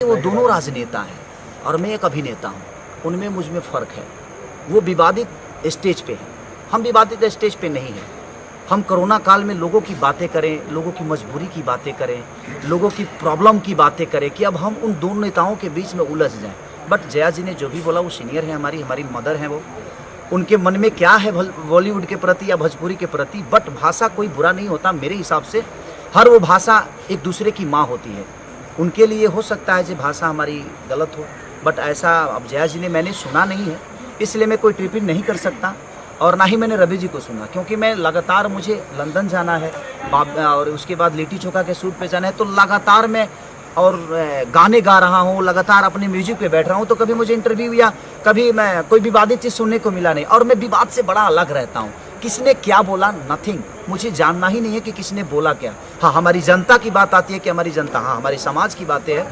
वो दोनों राजनेता हैं और मैं एक अभिनेता हूँ, उनमें मुझ में फ़र्क है। वो विवादित स्टेज पे हैं, हम विवादित स्टेज पे नहीं हैं। हम कोरोना काल में लोगों की बातें करें, लोगों की मजबूरी की बातें करें, लोगों की प्रॉब्लम की बातें करें कि अब हम उन दोनों नेताओं के बीच में उलझ जाएं। बट जया जी ने जो भी बोला वो सीनियर है, हमारी मदर हैं वो। उनके मन में क्या है बॉलीवुड के प्रति या भोजपुरी के प्रति, बट भाषा कोई बुरा नहीं होता मेरे हिसाब से। हर वो भाषा एक दूसरे की माँ होती है। उनके लिए हो सकता है जो भाषा हमारी गलत हो, बट ऐसा अब जया जी ने मैंने सुना नहीं है, इसलिए मैं कोई टिप्पणी नहीं कर सकता। और ना ही मैंने रवि जी को सुना, क्योंकि मैं लगातार मुझे लंदन जाना है और उसके बाद लिट्टी चोखा के शूट पे जाना है, तो लगातार मैं और गाने गा रहा हूँ, लगातार अपने म्यूजिक पे बैठ रहा हूँ, तो कभी मुझे इंटरव्यू या कभी मैं कोई विवादित चीज़ सुनने को मिला नहीं। और मैं विवाद से बड़ा अलग रहता हूँ। किसने क्या बोला, नथिंग, मुझे जानना ही नहीं है कि किसने बोला क्या। हाँ, हमारी जनता की बात आती है कि हमारी जनता, हाँ हमारी समाज की बातें हैं।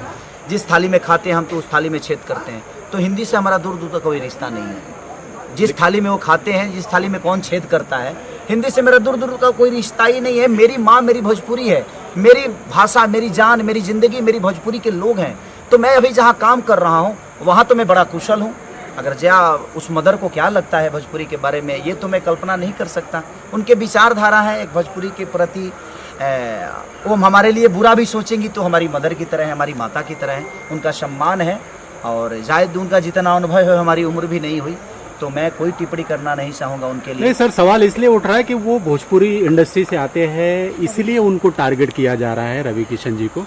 जिस थाली में खाते हैं हम तो उस थाली में छेद करते हैं, तो हिंदी से हमारा दूर दूर तक कोई रिश्ता नहीं है। जिस थाली में वो खाते हैं, जिस थाली में कौन छेद करता है, हिंदी से मेरा दूर दूर का कोई रिश्ता ही नहीं है। मेरी माँ मेरी भोजपुरी है, मेरी भाषा, मेरी जान, मेरी ज़िंदगी मेरी भोजपुरी के लोग हैं। तो मैं अभी जहाँ काम कर रहा हूँ वहाँ तो मैं बड़ा कुशल हूँ। अगर जया उस मदर को क्या लगता है भोजपुरी के बारे में, ये तो मैं कल्पना नहीं कर सकता। उनके विचारधारा है एक भोजपुरी के प्रति, वो हमारे लिए बुरा भी सोचेंगी तो हमारी मदर की तरह है, हमारी माता की तरह है, उनका सम्मान है। और शायद उनका जितना अनुभव है हमारी उम्र भी नहीं हुई, तो मैं कोई टिप्पणी करना नहीं चाहूँगा उनके लिए। नहीं सर, सवाल इसलिए उठ रहा है कि वो भोजपुरी इंडस्ट्री से आते हैं, इसलिए उनको टारगेट किया जा रहा है रवि किशन जी को।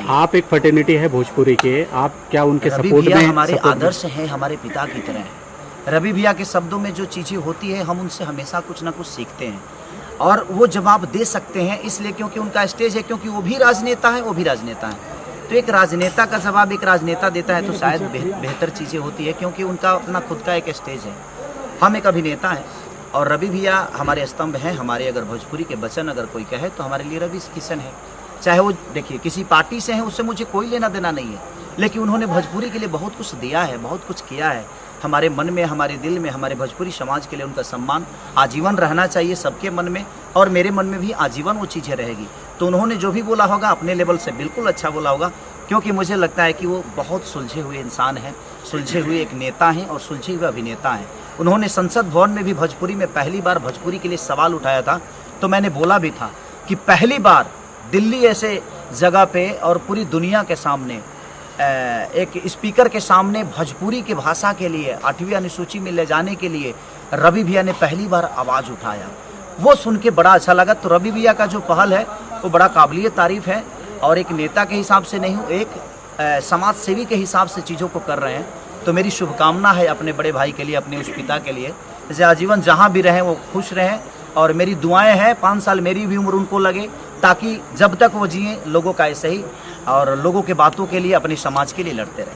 आप एक फर्टेनिटी है भोजपुरी के, आप क्या उनके सपोर्ट में? हमारे आदर्श हैं, हमारे पिता की तरह है। रवि भैया के शब्दों में जो चीज़ें होती है हम उनसे हमेशा कुछ ना कुछ सीखते हैं, और वो जवाब दे सकते हैं इसलिए क्योंकि उनका स्टेज है, क्योंकि वो भी राजनेता है, वो भी राजनेता है। तो एक राजनेता का जवाब एक राजनेता देता है तो शायद बेहतर चीज़ें होती है, क्योंकि उनका अपना खुद का एक स्टेज है। हम एक अभिनेता हैं और रवि भैया हमारे स्तंभ हैं। हमारे अगर भोजपुरी के वचन अगर कोई कहे तो हमारे लिए रवि किशन है। चाहे वो देखिए किसी पार्टी से हैं, उससे मुझे कोई लेना देना नहीं है, लेकिन उन्होंने भोजपुरी के लिए बहुत कुछ दिया है, बहुत कुछ किया है। हमारे मन में, हमारे दिल में, हमारे भोजपुरी समाज के लिए उनका सम्मान आजीवन रहना चाहिए सबके मन में, और मेरे मन में भी आजीवन वो चीज़ें रहेगी। तो उन्होंने जो भी बोला होगा अपने लेवल से बिल्कुल अच्छा बोला होगा, क्योंकि मुझे लगता है कि वो बहुत सुलझे हुए इंसान हैं, सुलझे हुए एक नेता हैं और सुलझे हुए अभिनेता हैं। उन्होंने संसद भवन में भी भोजपुरी में पहली बार भोजपुरी के लिए सवाल उठाया था, तो मैंने बोला भी था कि पहली बार दिल्ली ऐसे जगह पे और पूरी दुनिया के सामने एक स्पीकर के सामने भोजपुरी की भाषा के लिए 8वीं अनुसूची में ले जाने के लिए रवि भैया ने पहली बार आवाज़ उठाया। वो सुन के बड़ा अच्छा लगा। तो रवि भैया का जो पहल है वो बड़ा काबिलियत तारीफ़ है, और एक नेता के हिसाब से नहीं हूँ, एक समाज सेवी के हिसाब से चीज़ों को कर रहे हैं। तो मेरी शुभकामना है अपने बड़े भाई के लिए, अपने उस पिता के लिए, जैसे आजीवन जहाँ भी रहें वो खुश रहें। और मेरी दुआएं हैं 5 साल मेरी भी उम्र उनको लगे, ताकि जब तक वो जिए लोगों का ऐसे ही और लोगों के बातों के लिए, अपने समाज के लिए लड़ते रहें।